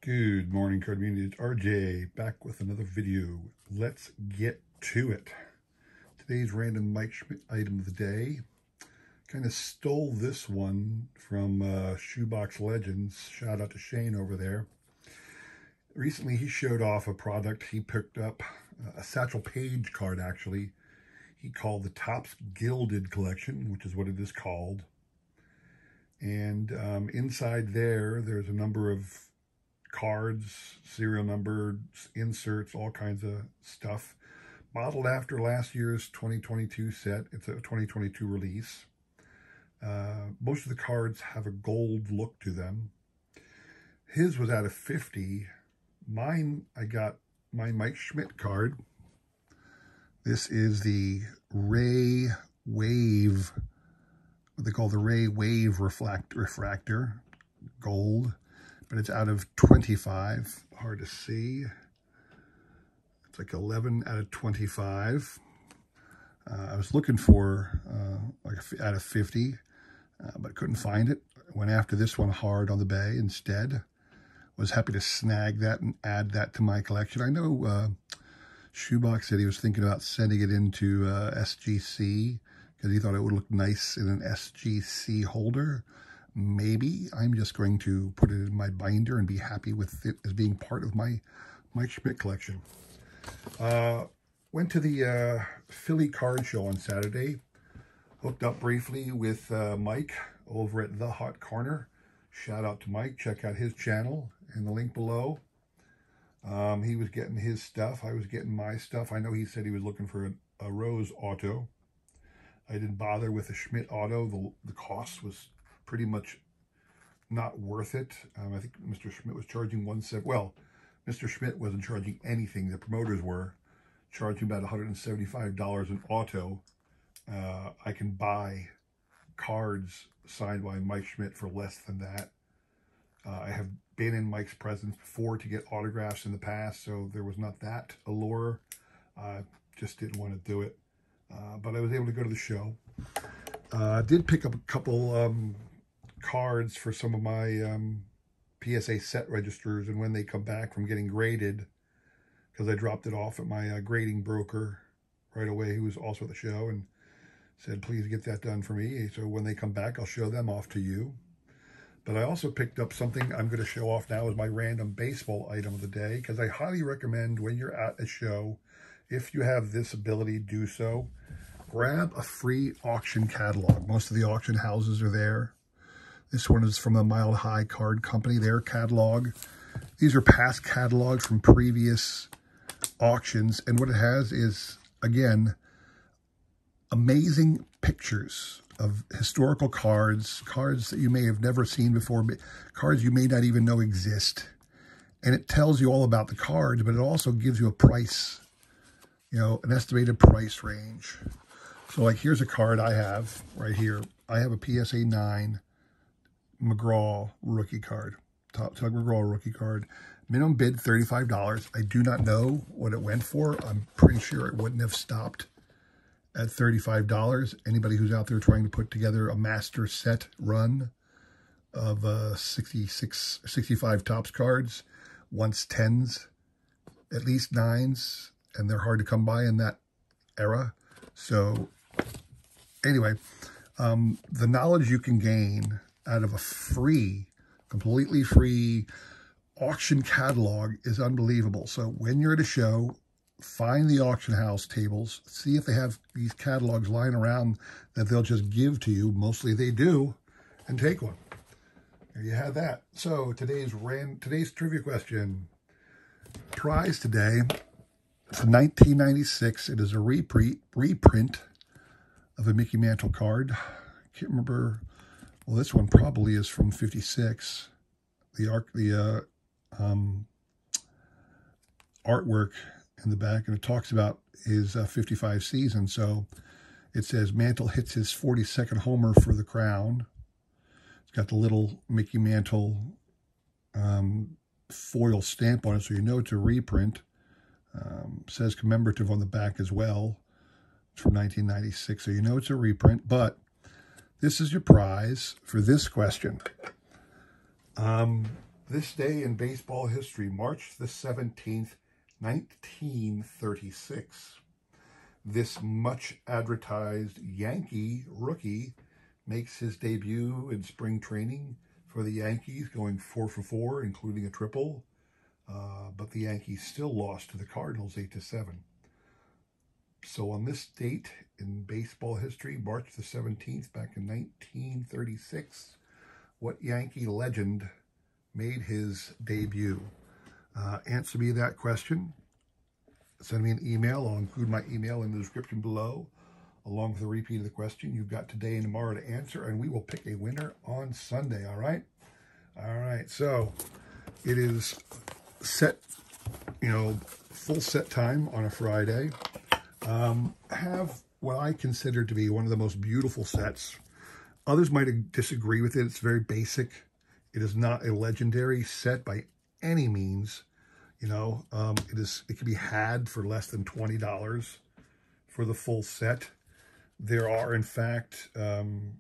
Good morning, card community. It's RJ back with another video. Let's get to it. Today's random Mike Schmidt item of the day. Kind of stole this one from Shoebox Legends. Shout out to Shane over there. Recently, he showed off a product he picked up, a Satchel Paige card actually. He called the Topps Gilded Collection, which is what it is called. And inside there's a number of cards, serial numbers, inserts, all kinds of stuff. Modeled after last year's 2022 set. It's a 2022 release. Most of the cards have a gold look to them. His was out of 50. Mine, I got my Mike Schmidt card. This is the Ray Wave, what they call the Ray Wave refractor, gold. But it's out of 25. Hard to see. It's like 11 out of 25. I was looking for out of 50, but couldn't find it. Went after this one hard on the bay instead. Was happy to snag that and add that to my collection. I know Shoebox said he was thinking about sending it into SGC because he thought it would look nice in an SGC holder. Maybe. I'm just going to put it in my binder and be happy with it as being part of my Mike Schmidt collection. Went to the Philly card show on Saturday. Hooked up briefly with Mike over at The Hot Corner. Shout out to Mike. Check out his channel in the link below. He was getting his stuff. I was getting my stuff. I know he said he was looking for a Rose auto. I didn't bother with a Schmidt auto. The cost was pretty much not worth it. I think Mr. Schmidt was charging $170. Well, Mr. Schmidt wasn't charging anything. The promoters were charging about $175 an auto. I can buy cards signed by Mike Schmidt for less than that. I have been in Mike's presence before to get autographs in the past, so there was not that allure. Just didn't want to do it. But I was able to go to the show. I did pick up a couple cards for some of my PSA set registers, and when they come back from getting graded, because I dropped it off at my grading broker right away, who was also at the show, and said, please get that done for me. So when they come back, I'll show them off to you. But I also picked up something I'm going to show off now as my random baseball item of the day, because I highly recommend when you're at a show, if you have this ability, do so. Grab a free auction catalog. Most of the auction houses are there. This one is from the Mile High Card Company, their catalog. These are past catalogs from previous auctions. And what it has is, again, amazing pictures of historical cards, cards that you may have never seen before, cards you may not even know exist. And it tells you all about the cards, but it also gives you a price, you know, an estimated price range. So like here's a card I have right here. I have a PSA 9 McGraw rookie card, Tug McGraw rookie card. Minimum bid $35. I do not know what it went for. I'm pretty sure it wouldn't have stopped at $35. Anybody who's out there trying to put together a master set run of 65 Topps cards wants 10s, at least 9s, and they're hard to come by in that era. So anyway, the knowledge you can gain out of a free, completely free auction catalog is unbelievable. So when you're at a show, find the auction house tables, see if they have these catalogs lying around that they'll just give to you. Mostly they do, and take one. There you have that. So today's trivia question. Prize today, it's 1996. It is a reprint of a Mickey Mantle card. I can't remember. Well, this one probably is from 56. The artwork in the back, and it talks about his 55 season. So it says Mantle hits his 42nd homer for the Crown. It's got the little Mickey Mantle foil stamp on it, so you know it's a reprint. Says commemorative on the back as well. It's from 1996, so you know it's a reprint. But this is your prize for this question. This day in baseball history, March the 17th, 1936. This much advertised Yankee rookie makes his debut in spring training for the Yankees, going 4 for 4, including a triple. But the Yankees still lost to the Cardinals 8-7. So on this date in baseball history, March the 17th, back in 1936, what Yankee legend made his debut? Answer me that question. Send me an email. I'll include my email in the description below, along with a repeat of the question. You've got today and tomorrow to answer, and we will pick a winner on Sunday, all right? All right, so it is set, full set time on a Friday. Have what I consider to be one of the most beautiful sets. Others might disagree with it. It's very basic. It is not a legendary set by any means. It can be had for less than $20 for the full set. There are, in fact, only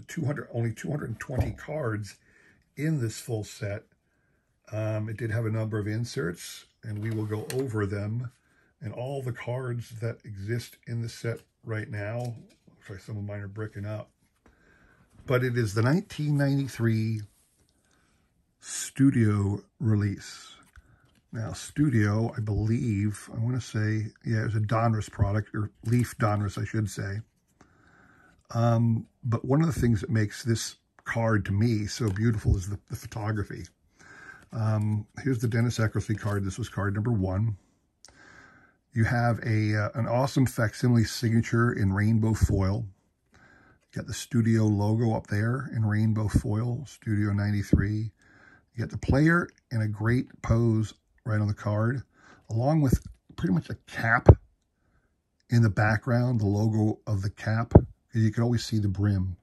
220 cards in this full set. It did have a number of inserts, and we will go over them and all the cards that exist in the set right now. Looks like some of mine are bricking up. But it is the 1993 Studio release. Now, Studio, I believe, I want to say, yeah, it was a Donruss product, or Leaf Donruss, I should say. But one of the things that makes this card, to me, so beautiful is the photography. Here's the Dennis Eckersley card. This was card number 1. You have an awesome facsimile signature in rainbow foil. You got the Studio logo up there in rainbow foil, Studio 93. You got the player in a great pose right on the card, along with pretty much a cap in the background, the logo of the cap. You can always see the brim.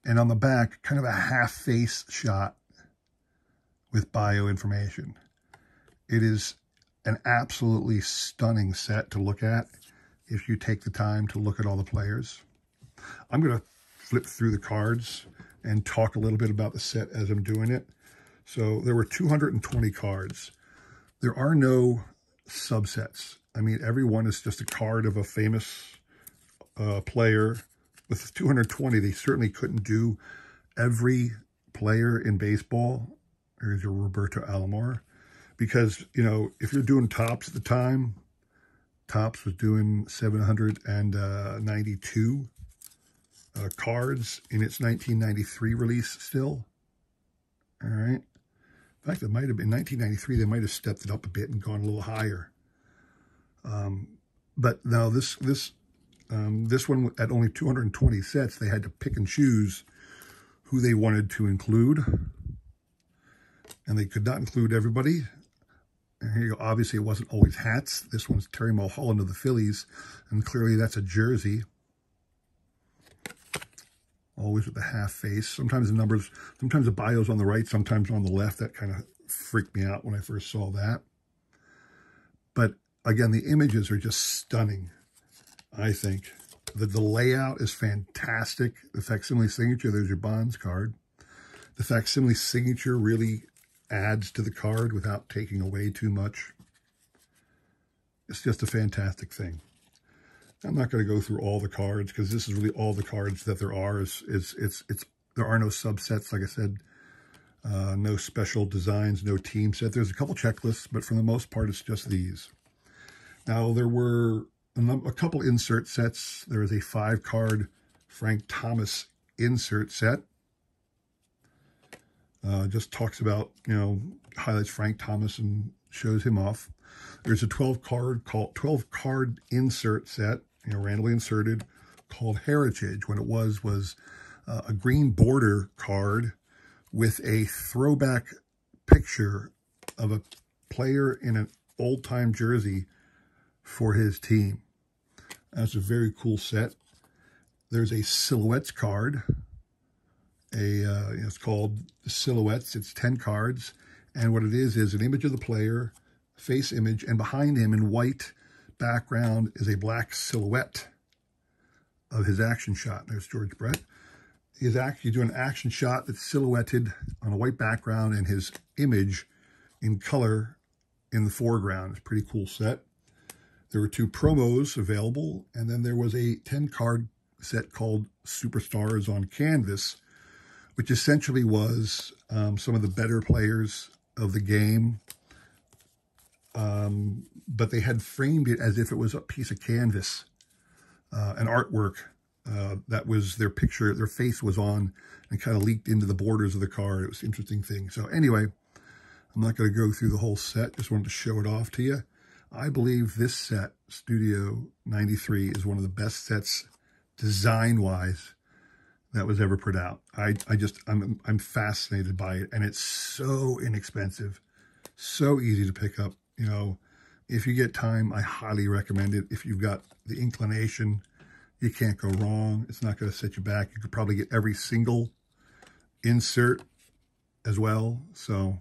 And on the back, kind of a half-face shot with bio information. It is an absolutely stunning set to look at if you take the time to look at all the players. I'm going to flip through the cards and talk a little bit about the set as I'm doing it. So there were 220 cards. There are no subsets. I mean, every one is just a card of a famous player. With 220, they certainly couldn't do every player in baseball. There's your Roberto Alomar. Because, if you're doing Topps at the time, Topps was doing 792 cards in its 1993 release still. All right. In fact, it might have been 1993. They might have stepped it up a bit and gone a little higher. But now this one at only 220 sets, they had to pick and choose who they wanted to include. And they could not include everybody. And here you go. Obviously, it wasn't always hats. This one's Terry Mulholland of the Phillies. And clearly that's a jersey. Always with the half face. Sometimes the bio's on the right, sometimes on the left. That kind of freaked me out when I first saw that. But again, the images are just stunning, I think. The layout is fantastic. The facsimile signature, there's your Bonds card. The facsimile signature really adds to the card without taking away too much. It's just a fantastic thing. I'm not going to go through all the cards because this is really all the cards that there are. There are no subsets, like I said, no special designs, no team set. There's a couple checklists, but for the most part, it's just these. Now, there were a couple insert sets. There is a 5-card Frank Thomas insert set. Just talks about, highlights Frank Thomas and shows him off. There's a 12-card insert set, randomly inserted, called Heritage. When it was a green border card with a throwback picture of a player in an old-time jersey for his team. That's a very cool set. There's a Silhouettes card. It's called Silhouettes. It's 10 cards. And what it is an image of the player, face image, and behind him in white background is a black silhouette of his action shot. There's George Brett. He's actually doing an action shot that's silhouetted on a white background and his image in color in the foreground. It's a pretty cool set. There were 2 promos available, and then there was a 10-card set called Superstars on Canvas, which essentially was some of the better players of the game, but they had framed it as if it was a piece of canvas, an artwork that was their picture, their face was on and kind of leaked into the borders of the card. It was an interesting thing. So anyway, I'm not going to go through the whole set, just wanted to show it off to you. I believe this set, Studio 93, is one of the best sets design-wise that was ever put out. I'm fascinated by it, and it's so inexpensive, so easy to pick up. You know, if you get time, I highly recommend it. If you've got the inclination, you can't go wrong. It's not going to set you back. You could probably get every single insert as well. So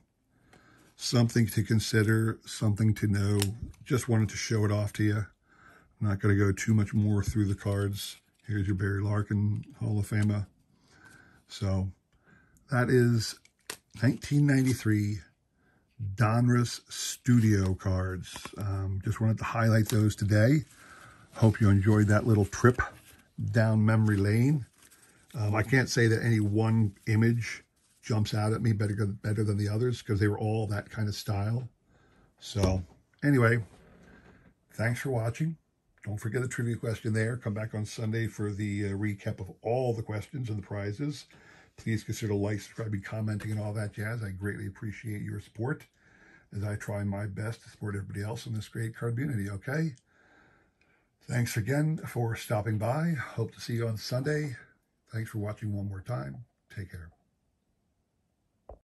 something to consider, something to know. Just wanted to show it off to you. I'm not going to go too much more through the cards. Here's your Barry Larkin Hall of Famer. So that is 1993 Donruss Studio cards. Just wanted to highlight those today. Hope you enjoyed that little trip down memory lane. I can't say that any one image jumps out at me better than the others, because they were all that kind of style. So anyway, thanks for watching. Don't forget the trivia question there. Come back on Sunday for the recap of all the questions and the prizes. Please consider like, subscribing, commenting, and all that jazz. I greatly appreciate your support as I try my best to support everybody else in this great card community, okay? Thanks again for stopping by. Hope to see you on Sunday. Thanks for watching one more time. Take care.